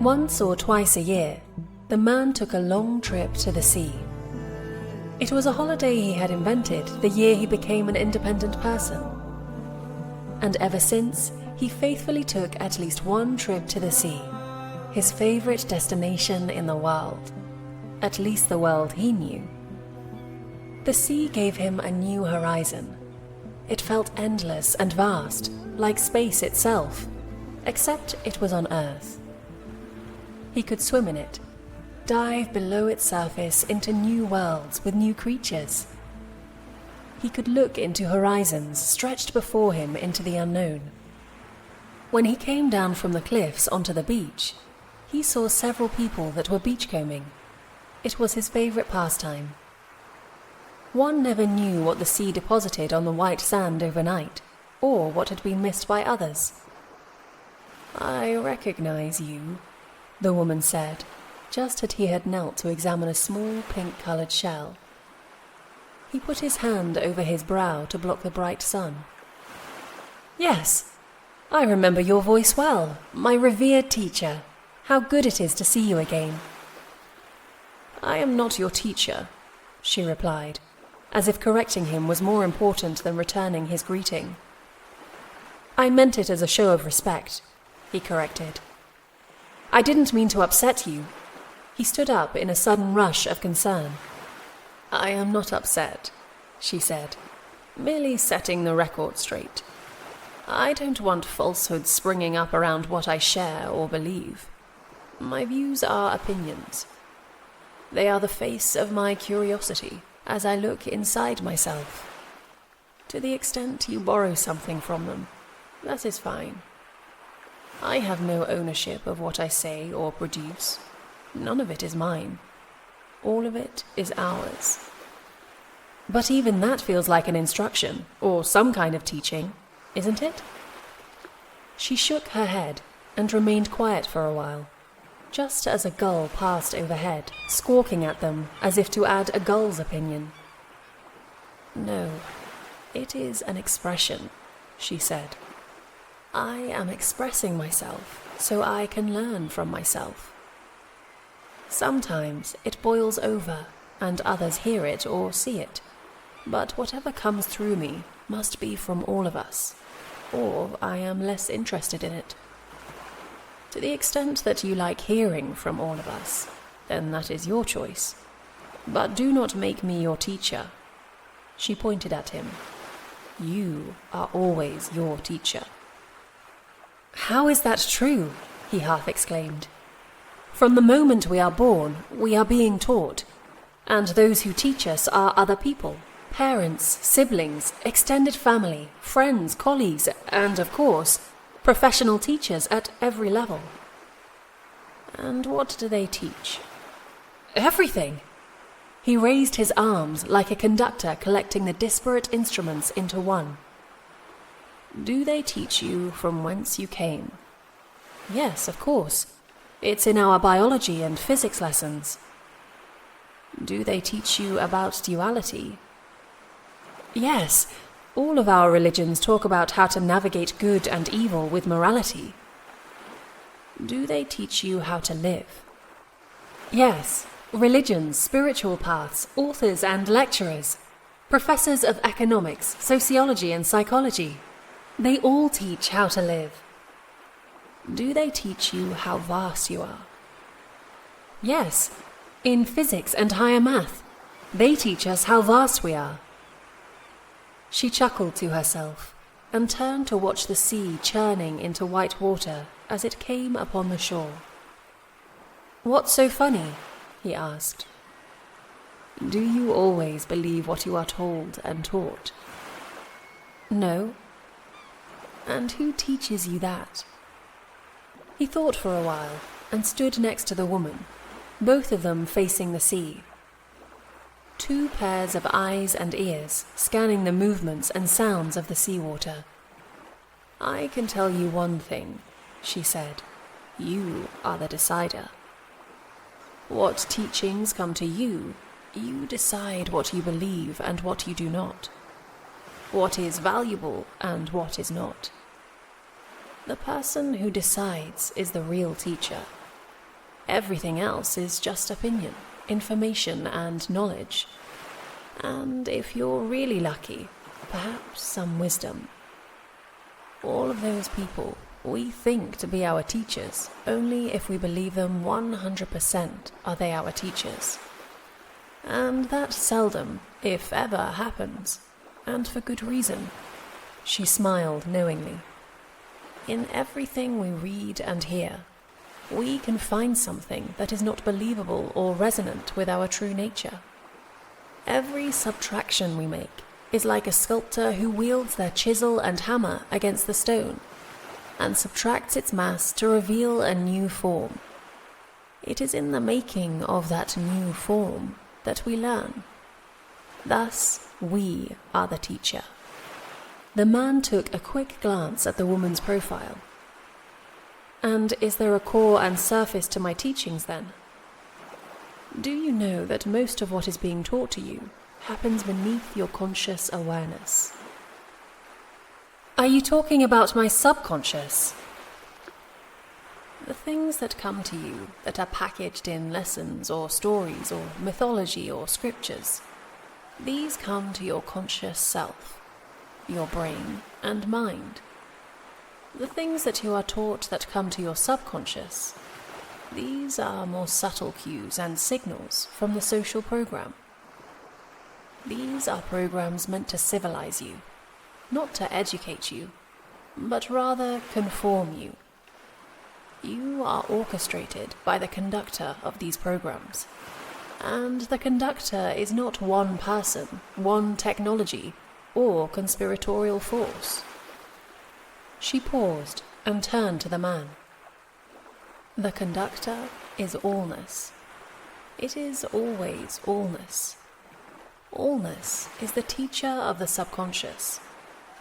Once or twice a year, the man took a long trip to the sea. It was a holiday he had invented the year he became an independent person. And ever since, he faithfully took at least one trip to the sea, his favorite destination in the world, at least the world he knew. The sea gave him a new horizon. It felt endless and vast, like space itself, except it was on Earth. He could swim in it, dive below its surface into new worlds with new creatures. He could look into horizons stretched before him into the unknown. When he came down from the cliffs onto the beach, he saw several people that were beachcombing. It was his favorite pastime. One never knew what the sea deposited on the white sand overnight, or what had been missed by others. "I recognize you," the woman said, just as he had knelt to examine a small pink-colored shell. He put his hand over his brow to block the bright sun. "Yes, I remember your voice well, my revered teacher. How good it is to see you again." "I am not your teacher," she replied, as if correcting him was more important than returning his greeting. "I meant it as a show of respect," he corrected. "I didn't mean to upset you." He stood up in a sudden rush of concern. "I am not upset," she said, "merely setting the record straight. I don't want falsehoods springing up around what I share or believe. My views are opinions. They are the face of my curiosity as I look inside myself. To the extent you borrow something from them, that is fine. I have no ownership of what I say or produce. None of it is mine. All of it is ours." "But even that feels like an instruction, or some kind of teaching, isn't it?" She shook her head and remained quiet for a while, just as a gull passed overhead, squawking at them as if to add a gull's opinion. "No, it is an expression," she said. "I am expressing myself so I can learn from myself. Sometimes it boils over and others hear it or see it, but whatever comes through me must be from all of us, or I am less interested in it. To the extent that you like hearing from all of us, then that is your choice. But do not make me your teacher." She pointed at him. "You are always your teacher." "How is that true?" he half exclaimed. "From the moment we are born, we are being taught, and those who teach us are other people, parents, siblings, extended family, friends, colleagues, and, of course, professional teachers at every level." "And what do they teach?" "Everything!" He raised his arms like a conductor collecting the disparate instruments into one. "Do they teach you from whence you came?" "Yes, of course. It's in our biology and physics lessons." "Do they teach you about duality?" "Yes, all of our religions talk about how to navigate good and evil with morality." "Do they teach you how to live?" "Yes, religions, spiritual paths, authors and lecturers, professors of economics, sociology and psychology. They all teach how to live." "Do they teach you how vast you are?" "Yes, in physics and higher math. They teach us how vast we are." She chuckled to herself and turned to watch the sea churning into white water as it came upon the shore. "What's so funny?" he asked. "Do you always believe what you are told and taught?" "No." "And who teaches you that?" He thought for a while and stood next to the woman, both of them facing the sea. Two pairs of eyes and ears scanning the movements and sounds of the seawater. "I can tell you one thing," she said. "You are the decider. What teachings come to you, you decide what you believe and what you do not. What is valuable and what is not. The person who decides is the real teacher, Everything else is just opinion, information, and knowledge. And if you're really lucky, perhaps some wisdom. All of those people we think to be our teachers only if we believe them 100% are they our teachers. And that seldom, if ever, happens, and for good reason. She smiled knowingly. In everything we read and hear, we can find something that is not believable or resonant with our true nature. Every subtraction we make is like a sculptor who wields their chisel and hammer against the stone and subtracts its mass to reveal a new form. It is in the making of that new form that we learn. Thus, we are the teacher. The man took a quick glance at the woman's profile. And is there a core and surface to my teachings then? Do you know that most of what is being taught to you happens beneath your conscious awareness? Are you talking about my subconscious? The things that come to you that are packaged in lessons or stories or mythology or scriptures, these come to your conscious self, your brain and mind. The things that you are taught that come to your subconscious, these are more subtle cues and signals from the social program. These are programs meant to civilize you, not to educate you, but rather conform you. You are orchestrated by the conductor of these programs, and the conductor is not one person, one technology, or conspiratorial force. She paused and turned to the man. The conductor is allness. It is always allness. Allness is the teacher of the subconscious,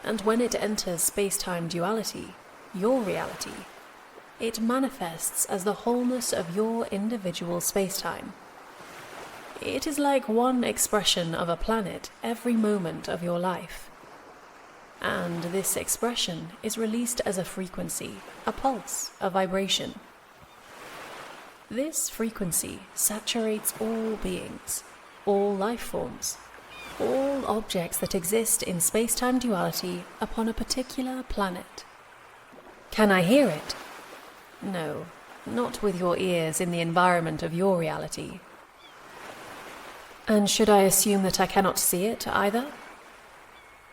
and when it enters space-time duality, your reality, it manifests as the wholeness of your individual space-time. It is like one expression of a planet every moment of your life. And this expression is released as a frequency, a pulse, a vibration. This frequency saturates all beings, all life forms, all objects that exist in space-time duality upon a particular planet. Can I hear it? No, not with your ears in the environment of your reality. And should I assume that I cannot see it either?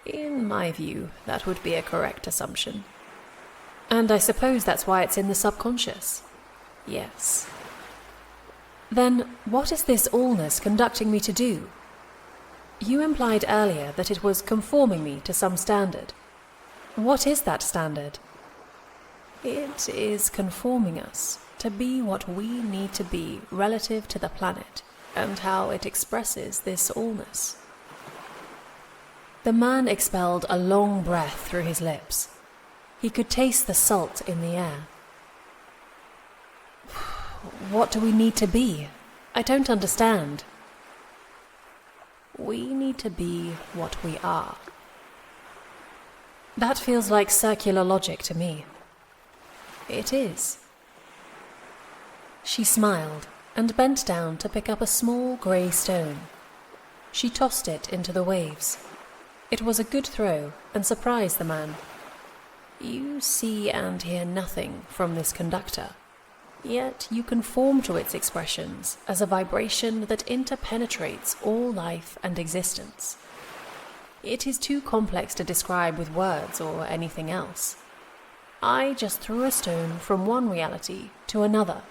In my view, that would be a correct assumption. And I suppose that's why it's in the subconscious. Yes. Then, what is this allness conducting me to do? You implied earlier that it was conforming me to some standard. What is that standard? It is conforming us to be what we need to be relative to the planet and how it expresses this allness. The man expelled a long breath through his lips. He could taste the salt in the air. What do we need to be? I don't understand. We need to be what we are. That feels like circular logic to me. It is. She smiled and bent down to pick up a small grey stone. She tossed it into the waves. It was a good throw and surprised the man. You see and hear nothing from this conductor, yet you conform to its expressions as a vibration that interpenetrates all life and existence. It is too complex to describe with words or anything else. I just threw a stone from one reality to another.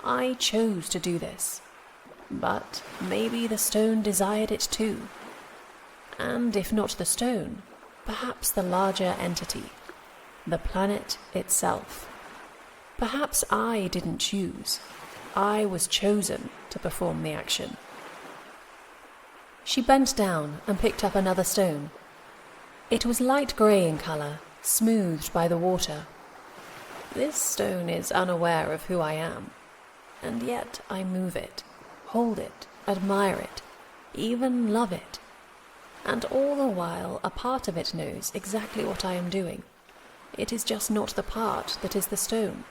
I chose to do this, but maybe the stone desired it too. And if not the stone, perhaps the larger entity, the planet itself. Perhaps I didn't choose. I was chosen to perform the action. She bent down and picked up another stone. It was light grey in colour, smoothed by the water. This stone is unaware of who I am, and yet I move it, hold it, admire it, even love it. And all the while a part of it knows exactly what I am doing. It is just not the part that is the stone.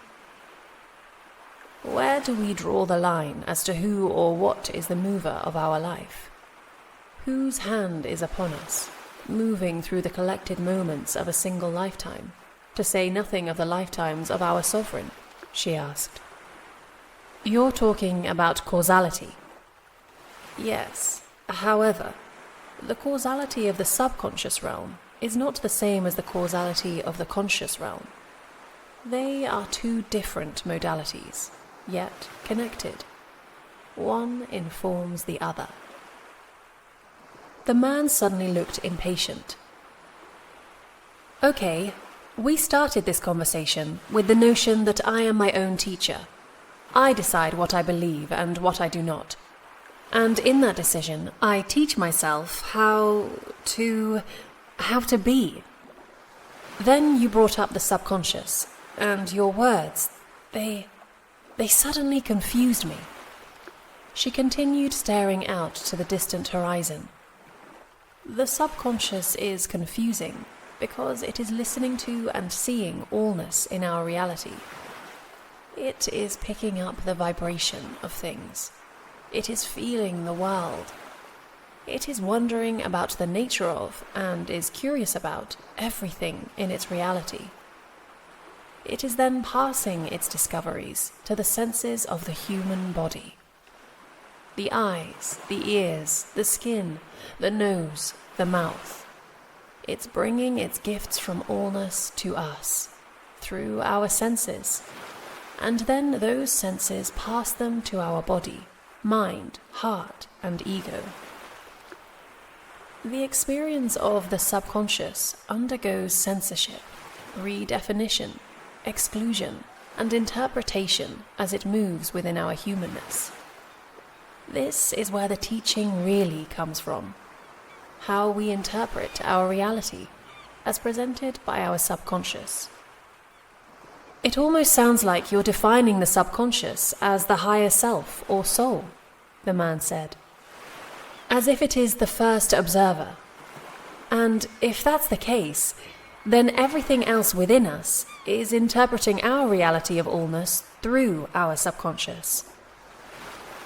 Where do we draw the line as to who or what is the mover of our life? Whose hand is upon us, moving through the collected moments of a single lifetime, to say nothing of the lifetimes of our sovereign? She asked. You're talking about causality. Yes. However, the causality of the subconscious realm is not the same as the causality of the conscious realm. They are two different modalities, yet connected. One informs the other. The man suddenly looked impatient. Okay, we started this conversation with the notion that I am my own teacher. I decide what I believe and what I do not. And in that decision, I teach myself how to be. Then you brought up the subconscious, and your words, they suddenly confused me. She continued staring out to the distant horizon. The subconscious is confusing because it is listening to and seeing allness in our reality. It is picking up the vibration of things. It is feeling the world. It is wondering about the nature of, and is curious about, everything in its reality. It is then passing its discoveries to the senses of the human body. The eyes, the ears, the skin, the nose, the mouth. It's bringing its gifts from allness to us, through our senses, and then those senses pass them to our body, mind, heart, and ego. The experience of the subconscious undergoes censorship, redefinition, exclusion, and interpretation as it moves within our humanness. This is where the teaching really comes from. How we interpret our reality as presented by our subconscious. It almost sounds like you're defining the subconscious as the higher self or soul, the man said. As if it is the first observer. And if that's the case, then everything else within us is interpreting our reality of allness through our subconscious.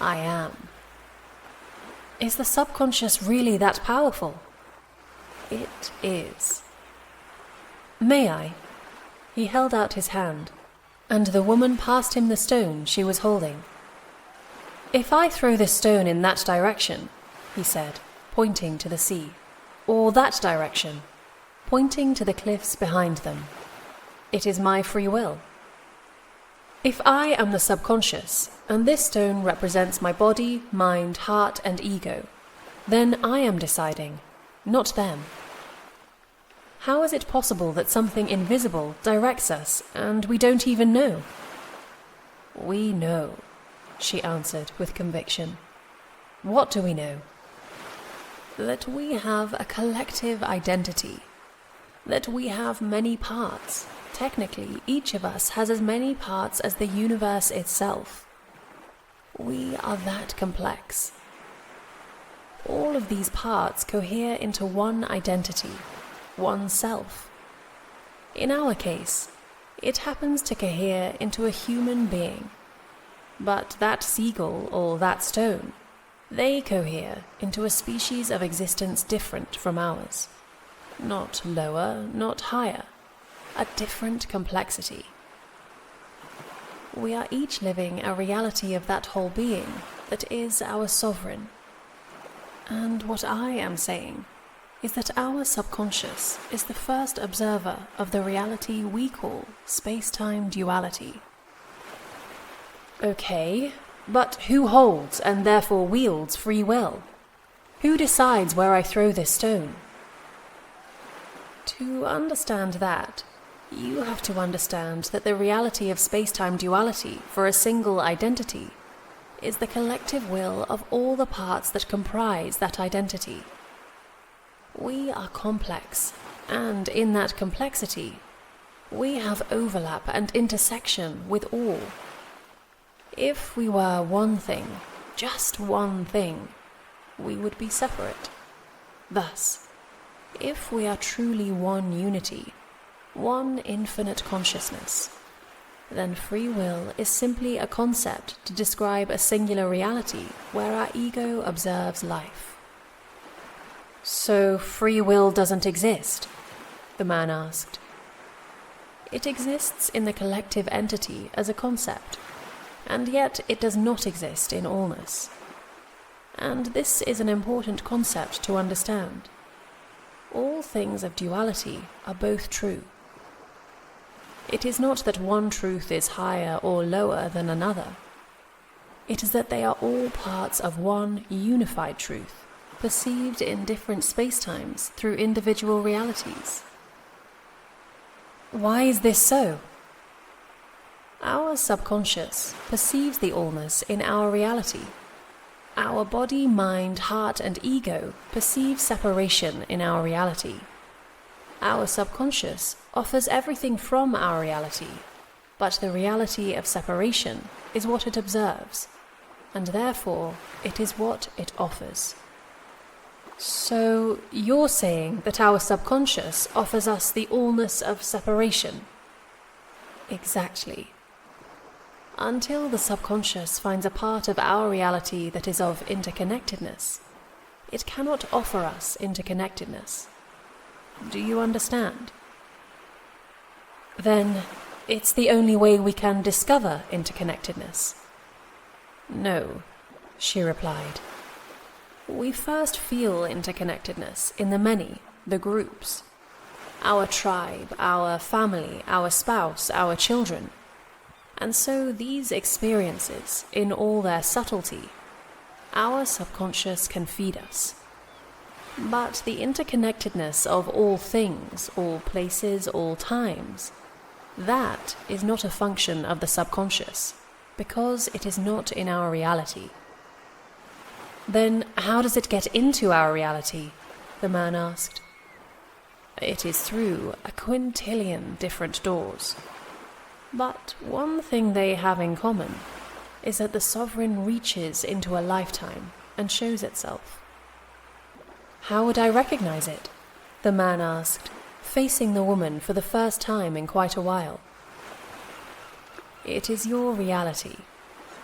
I am. Is the subconscious really that powerful? It is. May I? He held out his hand, and the woman passed him the stone she was holding. If I throw this stone in that direction, he said, pointing to the sea, or that direction, pointing to the cliffs behind them, it is my free will. If I am the subconscious, and this stone represents my body, mind, heart, and ego, then I am deciding, not them. How is it possible that something invisible directs us and we don't even know? We know, she answered with conviction. What do we know? That we have a collective identity. That we have many parts. Technically, each of us has as many parts as the universe itself. We are that complex. All of these parts cohere into one identity, one self. In our case, it happens to cohere into a human being. But that seagull or that stone, they cohere into a species of existence different from ours. Not lower, not higher. A different complexity. We are each living a reality of that whole being that is our sovereign. And what I am saying is that our subconscious is the first observer of the reality we call space-time duality. Okay, but who holds and therefore wields free will? Who decides where I throw this stone? To understand that, you have to understand that the reality of space-time duality for a single identity is the collective will of all the parts that comprise that identity. We are complex, and in that complexity, we have overlap and intersection with all. If we were one thing, just one thing, we would be separate. Thus, if we are truly one unity, one infinite consciousness, then free will is simply a concept to describe a singular reality where our ego observes life. So free will doesn't exist? The man asked. It exists in the collective entity as a concept, and yet it does not exist in allness. And this is an important concept to understand. All things of duality are both true. It is not that one truth is higher or lower than another. It is that they are all parts of one unified truth, perceived in different spacetimes through individual realities. Why is this so? Our subconscious perceives the allness in our reality. Our body, mind, heart, and ego perceive separation in our reality. Our subconscious offers everything from our reality, but the reality of separation is what it observes, and therefore it is what it offers. So you're saying that our subconscious offers us the allness of separation? Exactly. Until the subconscious finds a part of our reality that is of interconnectedness, it cannot offer us interconnectedness. Do you understand? Then it's the only way we can discover interconnectedness. No, she replied. We first feel interconnectedness in the many, the groups. Our tribe, our family, our spouse, our children. And so these experiences, in all their subtlety, our subconscious can feed us. But the interconnectedness of all things, all places, all times, that is not a function of the subconscious, because it is not in our reality. Then how does it get into our reality? The man asked. It is through a quintillion different doors. But one thing they have in common is that the sovereign reaches into a lifetime and shows itself. How would I recognize it? The man asked, facing the woman for the first time in quite a while. It is your reality.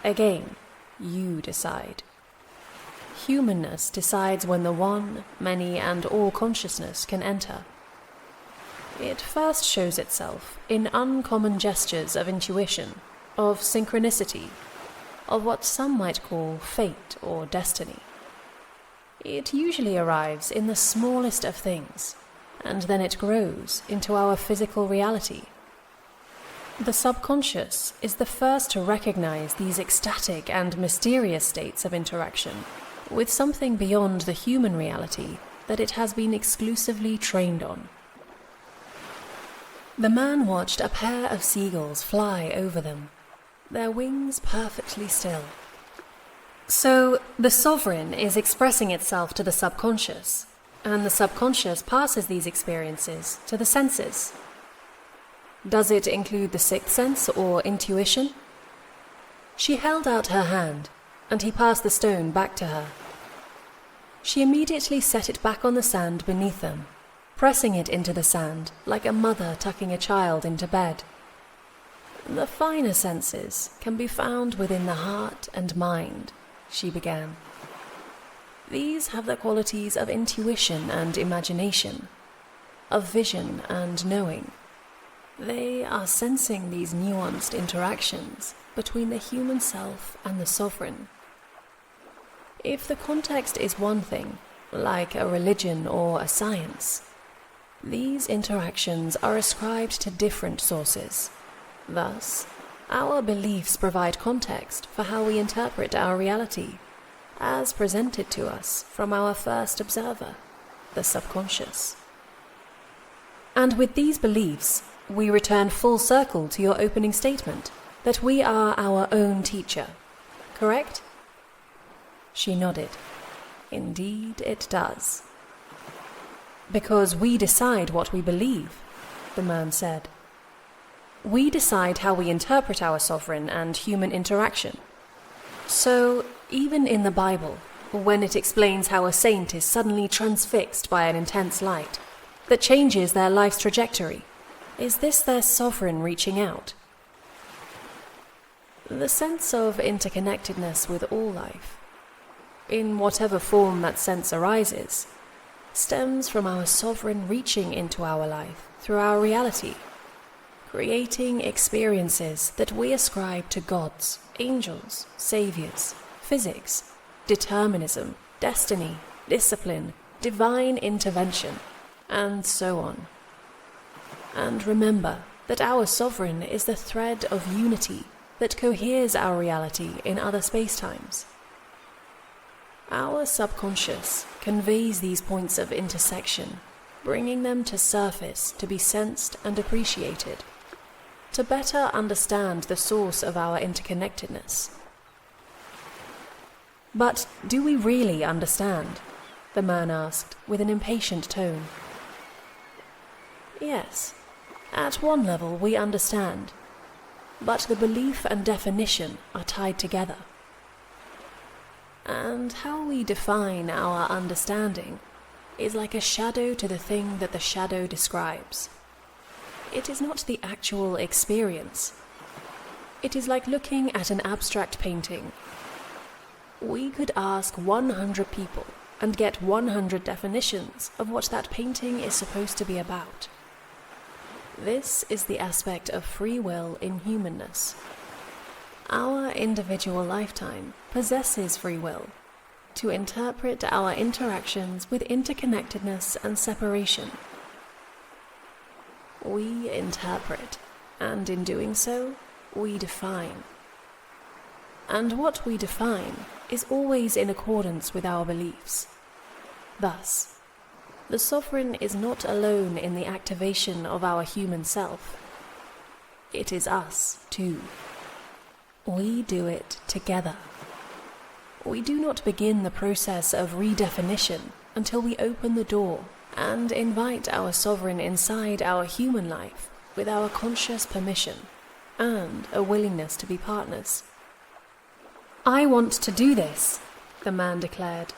Again, you decide. Humanness decides when the one, many, and all consciousness can enter. It first shows itself in uncommon gestures of intuition, of synchronicity, of what some might call fate or destiny. It usually arrives in the smallest of things, and then it grows into our physical reality. The subconscious is the first to recognize these ecstatic and mysterious states of interaction with something beyond the human reality that it has been exclusively trained on. The man watched a pair of seagulls fly over them, their wings perfectly still. So the sovereign is expressing itself to the subconscious, and the subconscious passes these experiences to the senses. Does it include the sixth sense or intuition? She held out her hand, and he passed the stone back to her. She immediately set it back on the sand beneath them, pressing it into the sand like a mother tucking a child into bed. The finer senses can be found within the heart and mind, she began. These have the qualities of intuition and imagination, of vision and knowing. They are sensing these nuanced interactions between the human self and the sovereign. If the context is one thing, like a religion or a science, these interactions are ascribed to different sources. Thus, our beliefs provide context for how we interpret our reality, as presented to us from our first observer, the subconscious. And with these beliefs, we return full circle to your opening statement, that we are our own teacher, correct? She nodded. Indeed it does. Because we decide what we believe, the man said. We decide how we interpret our sovereign and human interaction. So, even in the Bible, when it explains how a saint is suddenly transfixed by an intense light that changes their life's trajectory, is this their sovereign reaching out? The sense of interconnectedness with all life, in whatever form that sense arises, stems from our sovereign reaching into our life through our reality, creating experiences that we ascribe to gods, angels, saviors, physics, determinism, destiny, discipline, divine intervention, and so on. And remember that our sovereign is the thread of unity that coheres our reality in other spacetimes. Our subconscious conveys these points of intersection, bringing them to surface to be sensed and appreciated, to better understand the source of our interconnectedness. But do we really understand? The man asked with an impatient tone. Yes, at one level we understand, but the belief and definition are tied together. And how we define our understanding is like a shadow to the thing that the shadow describes. It is not the actual experience. It is like looking at an abstract painting. We could ask 100 people and get 100 definitions of what that painting is supposed to be about. This is the aspect of free will in humanness. Our individual lifetime possesses free will to interpret our interactions with interconnectedness and separation. We interpret, and in doing so, we define. And what we define is always in accordance with our beliefs. Thus, the sovereign is not alone in the activation of our human self. It is us, too. We do it together. We do not begin the process of redefinition until we open the door and invite our sovereign inside our human life with our conscious permission and a willingness to be partners. I want to do this, the man declared.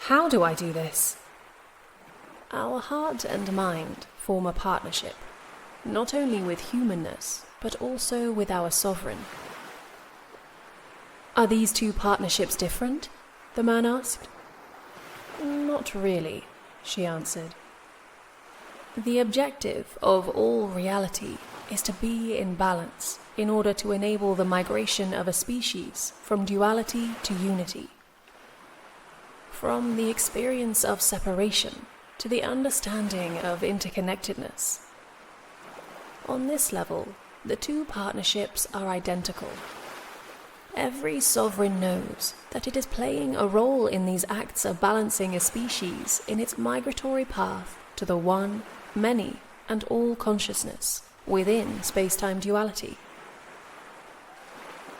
How do I do this? Our heart and mind form a partnership, not only with humanness, but also with our sovereign. Are these two partnerships different? The man asked. Not really, she answered. The objective of all reality is to be in balance in order to enable the migration of a species from duality to unity. From the experience of separation to the understanding of interconnectedness. On this level, the two partnerships are identical. Every sovereign knows that it is playing a role in these acts of balancing a species in its migratory path to the one, many, and all consciousness within space-time duality.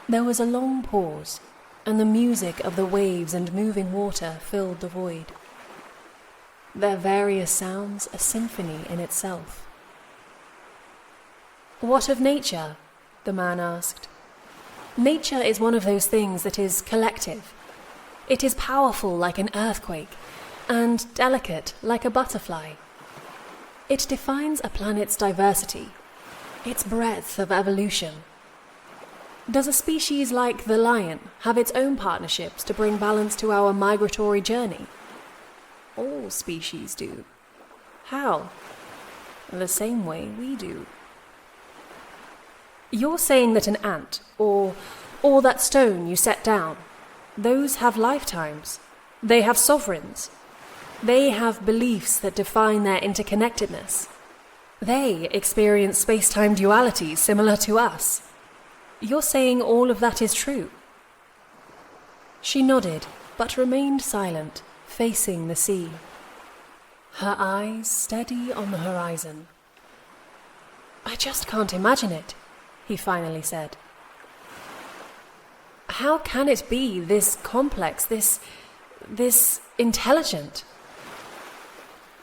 There was a long pause, and the music of the waves and moving water filled the void. Their various sounds a symphony in itself. What of nature? The man asked. Nature is one of those things that is collective. It is powerful like an earthquake, and delicate like a butterfly. It defines a planet's diversity, its breadth of evolution. Does a species like the lion have its own partnerships to bring balance to our migratory journey? All species do. How? The same way we do. You're saying that an ant, or that stone you set down, those have lifetimes. They have sovereigns. They have beliefs that define their interconnectedness. They experience space-time duality similar to us. You're saying all of that is true? She nodded, but remained silent, facing the sea. Her eyes steady on the horizon. I just can't imagine it, he finally said. How can it be this complex, this intelligent?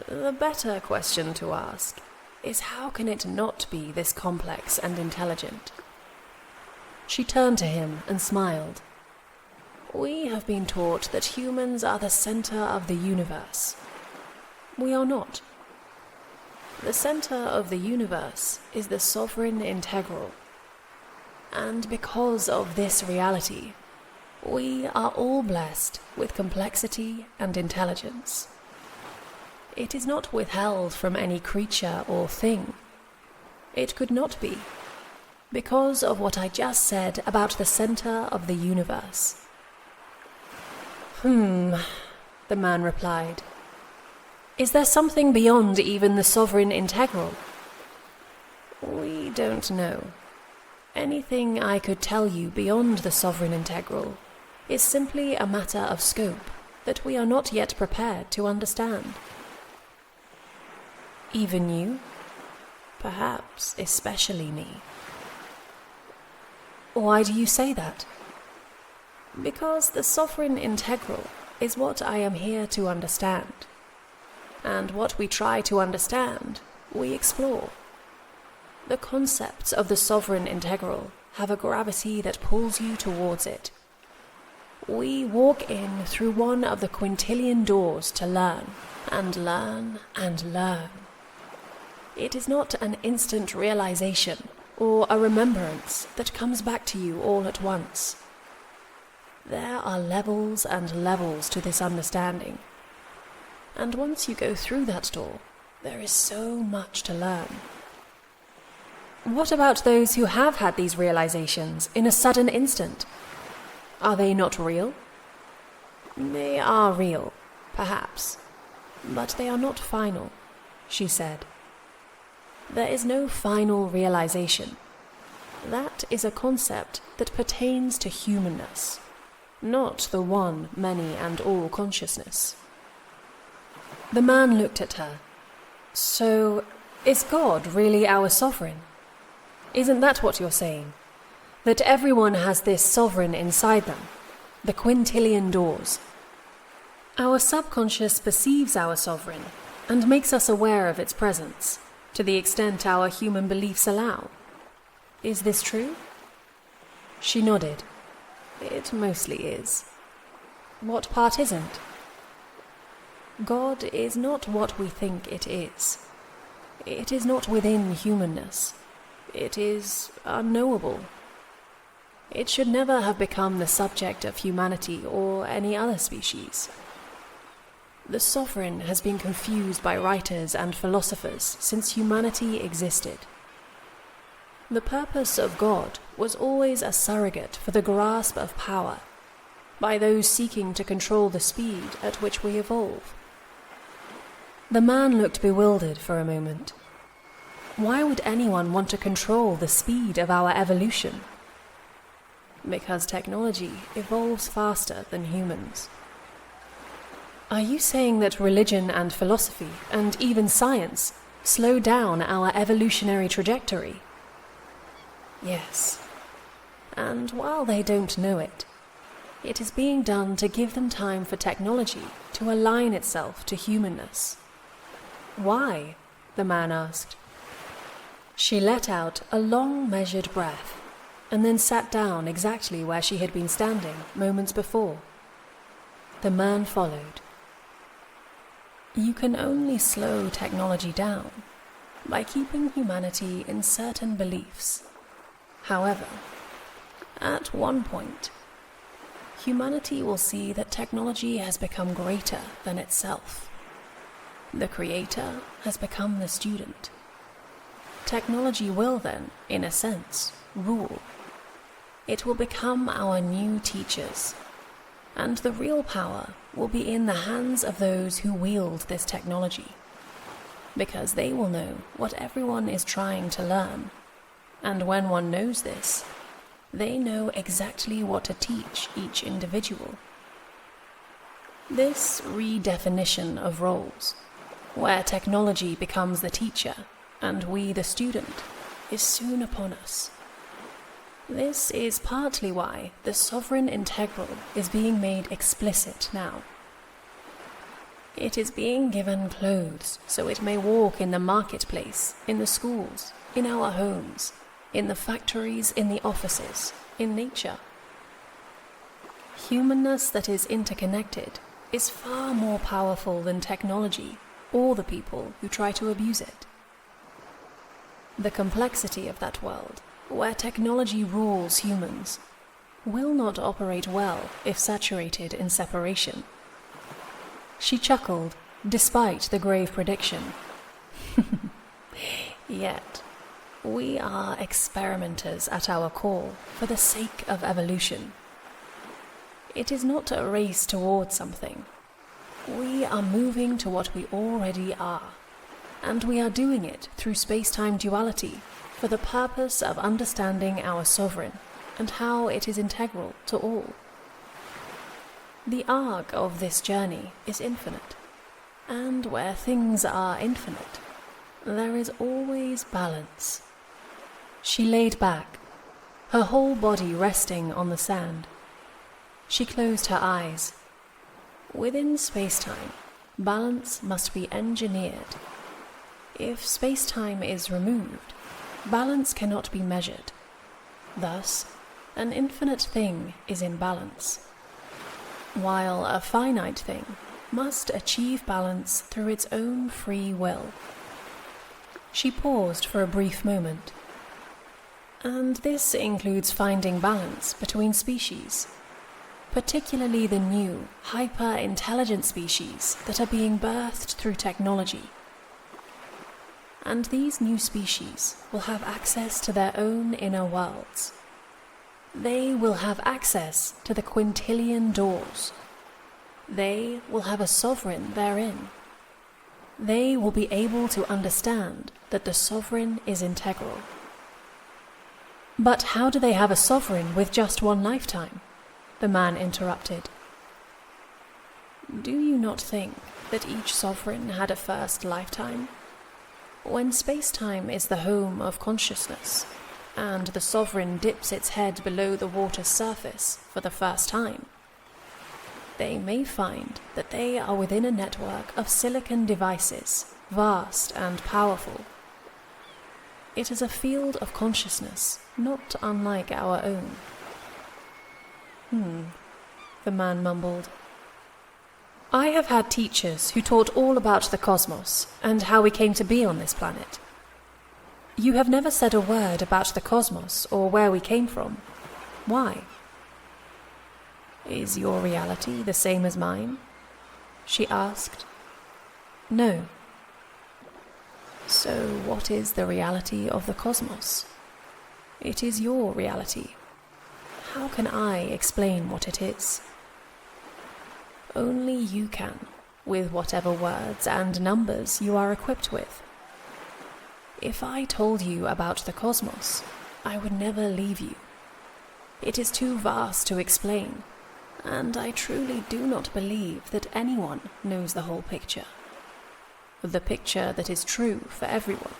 The better question to ask is how can it not be this complex and intelligent? She turned to him and smiled. We have been taught that humans are the center of the universe. We are not. The center of the universe is the sovereign integral. And because of this reality, we are all blessed with complexity and intelligence. It is not withheld from any creature or thing. It could not be, because of what I just said about the center of the universe. The man replied. Is there something beyond even the sovereign integral? We don't know. Anything I could tell you beyond the sovereign integral is simply a matter of scope that we are not yet prepared to understand. Even you? Perhaps especially me. Why do you say that? Because the sovereign integral is what I am here to understand. And what we try to understand, we explore. The concepts of the sovereign integral have a gravity that pulls you towards it. We walk in through one of the quintillion doors to learn, and learn, and learn. It is not an instant realization or a remembrance that comes back to you all at once. There are levels and levels to this understanding. And once you go through that door, there is so much to learn. What about those who have had these realizations in a sudden instant? Are they not real? They are real, perhaps, but they are not final, she said. There is no final realization. That is a concept that pertains to humanness, not the one, many, and all consciousness. The man looked at her. So, is God really our sovereign? Isn't that what you're saying? That everyone has this sovereign inside them, the quintillion doors. Our subconscious perceives our sovereign and makes us aware of its presence, to the extent our human beliefs allow. Is this true? She nodded. It mostly is. What part isn't? God is not what we think it is. It is not within humanness. It is unknowable. It should never have become the subject of humanity or any other species. The sovereign has been confused by writers and philosophers since humanity existed. The purpose of God was always a surrogate for the grasp of power by those seeking to control the speed at which we evolve. The man looked bewildered for a moment. Why would anyone want to control the speed of our evolution? Because technology evolves faster than humans. Are you saying that religion and philosophy, and even science, slow down our evolutionary trajectory? Yes. And while they don't know it, it is being done to give them time for technology to align itself to humanness. Why? The man asked. She let out a long, measured breath, and then sat down exactly where she had been standing moments before. The man followed. You can only slow technology down by keeping humanity in certain beliefs. However, at one point, humanity will see that technology has become greater than itself. The creator has become the student. Technology will then, in a sense, rule. It will become our new teachers, and the real power will be in the hands of those who wield this technology, because they will know what everyone is trying to learn, and when one knows this, they know exactly what to teach each individual. This redefinition of roles, where technology becomes the teacher and we the student, is soon upon us. This is partly why the sovereign integral is being made explicit now. It is being given clothes so it may walk in the marketplace, in the schools, in our homes, in the factories, in the offices, in nature. Humanness that is interconnected is far more powerful than technology or the people who try to abuse it. The complexity of that world where technology rules humans, will not operate well if saturated in separation. She chuckled, despite the grave prediction. Yet, we are experimenters at our core for the sake of evolution. It is not a race towards something. We are moving to what we already are, and we are doing it through space-time duality for the purpose of understanding our sovereign and how it is integral to all. The arc of this journey is infinite, and where things are infinite, there is always balance. She laid back, her whole body resting on the sand. She closed her eyes. Within space-time, balance must be engineered. If space-time is removed, balance cannot be measured. Thus, an infinite thing is in balance, while a finite thing must achieve balance through its own free will. She paused for a brief moment. And this includes finding balance between species, particularly the new, hyper-intelligent species that are being birthed through technology. And these new species will have access to their own inner worlds. They will have access to the quintillion doors. They will have a sovereign therein. They will be able to understand that the sovereign is integral. But how do they have a sovereign with just one lifetime? The man interrupted. Do you not think that each sovereign had a first lifetime? When space-time is the home of consciousness, and the sovereign dips its head below the water's surface for the first time, they may find that they are within a network of silicon devices, vast and powerful. It is a field of consciousness, not unlike our own. The man mumbled. I have had teachers who taught all about the cosmos and how we came to be on this planet. You have never said a word about the cosmos or where we came from. Why? Is your reality the same as mine? She asked. No. So what is the reality of the cosmos? It is your reality. How can I explain what it is? Only you can, with whatever words and numbers you are equipped with. If I told you about the cosmos, I would never leave you. It is too vast to explain, and I truly do not believe that anyone knows the whole picture. The picture that is true for everyone.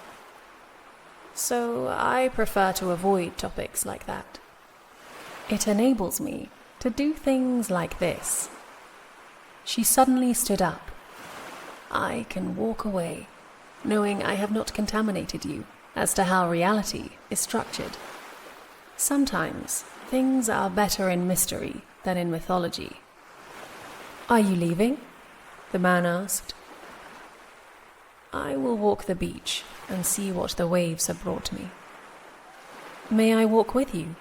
So I prefer to avoid topics like that. It enables me to do things like this. She suddenly stood up. I can walk away, knowing I have not contaminated you as to how reality is structured. Sometimes things are better in mystery than in mythology. Are you leaving? The man asked. I will walk the beach and see what the waves have brought me. May I walk with you?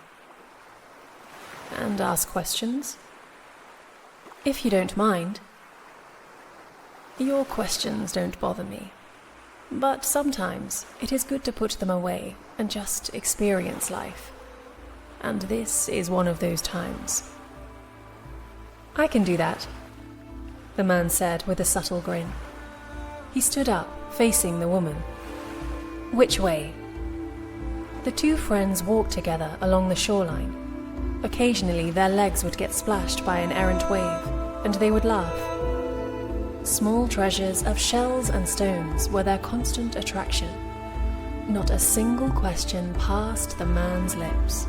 And ask questions? If you don't mind. Your questions don't bother me, but sometimes it is good to put them away and just experience life. And this is one of those times. I can do that, the man said with a subtle grin. He stood up, facing the woman. Which way? The two friends walked together along the shoreline. Occasionally their legs would get splashed by an errant wave, and they would laugh. Small treasures of shells and stones were their constant attraction. Not a single question passed the man's lips.